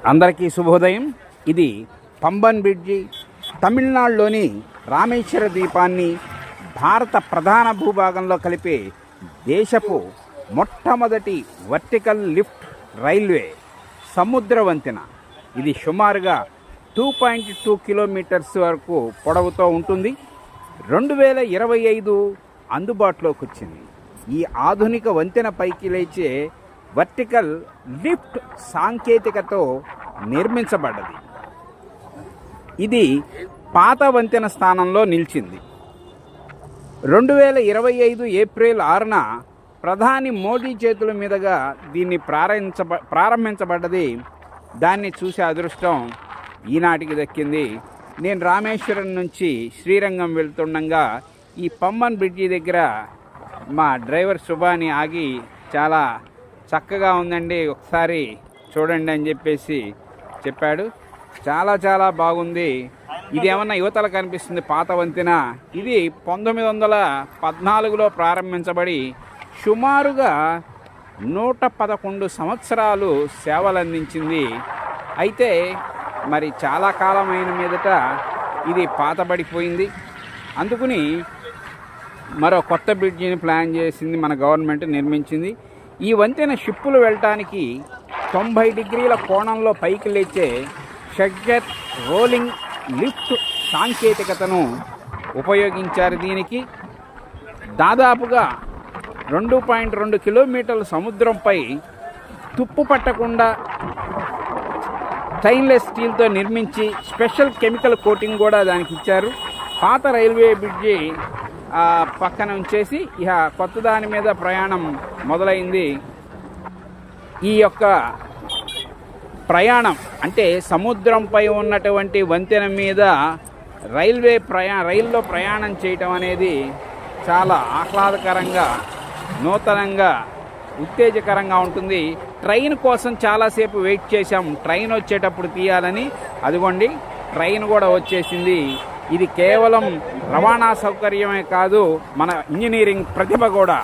అందరికీ శుభోదయం. ఇది పంబన్ బ్రిడ్జి, తమిళనాడులోని రామేశ్వర ద్వీపాన్ని భారత ప్రధాన భూభాగంలో కలిపే దేశపు మొట్టమొదటి వర్టికల్ లిఫ్ట్ రైల్వే సముద్ర వంతెన. ఇది సుమారుగా 2.2 కిలోమీటర్స్ వరకు పొడవుతో ఉంటుంది. 2025 అందుబాటులోకి వచ్చింది. ఈ ఆధునిక వంతెన పైకి లేచే వర్టికల్ లిఫ్ట్ సాంకేతికతో నిర్మించబడ్డది. ఇది పాత వంతెన స్థానంలో నిలిచింది. 2025 ఏప్రిల్ 6న ప్రధాని మోదీ చేతుల మీదుగా దీన్ని ప్రారంభించబడ్డది. దాన్ని చూసే అదృష్టం ఈనాటికి దక్కింది. నేను రామేశ్వరం నుంచి శ్రీరంగం వెళ్తుండగా ఈ పంబన్ బ్రిడ్జి దగ్గర మా డ్రైవర్ సుభాని ఆగి చాలా చక్కగా ఉందండి, ఒకసారి చూడండి అని చెప్పేసి చెప్పాడు. చాలా చాలా బాగుంది. ఇది ఏమన్నా యువతల కనిపిస్తుంది పాత వంతెన. ఇది 1914లో ప్రారంభించబడి సుమారుగా 111 సంవత్సరాలు సేవలందించింది. అయితే మరి చాలా కాలమైన మీదట ఇది పాతబడిపోయింది. అందుకుని మరో కొత్త బ్రిడ్జిని ప్లాన్ చేసింది మన గవర్నమెంట్, నిర్మించింది. ఈ వంతెన షిప్పులు వెళ్ళటానికి 90 డిగ్రీల కోణంలో పైకి లేచే షెడ్జర్ రోలింగ్ లిఫ్ట్ సాంకేతికతను ఉపయోగించారు. దీనికి దాదాపుగా 2.2 కిలోమీటర్ల సముద్రంపై తుప్పు పట్టకుండా స్టెయిన్లెస్ స్టీల్తో నిర్మించి స్పెషల్ కెమికల్ కోటింగ్ కూడా దానికి ఇచ్చారు. పాత రైల్వే బ్రిడ్జి పక్కన ఉంచేసి ఇక కొత్త దాని మీద ప్రయాణం మొదలైంది. ఈ యొక్క ప్రయాణం అంటే సముద్రంపై ఉన్నటువంటి వంతెన మీద రైల్లో ప్రయాణం చేయటం అనేది చాలా ఆహ్లాదకరంగా, నూతనంగా, ఉత్తేజకరంగా ఉంటుంది. ట్రైన్ కోసం చాలాసేపు వెయిట్ చేశాం, ట్రైన్ వచ్చేటప్పుడు తీయాలని. అదిగోండి ట్రైన్ కూడా వచ్చేసింది. ఇది కేవలం రవాణా సౌకర్యమే కాదు, మన ఇంజనీరింగ్ ప్రతిభ కూడా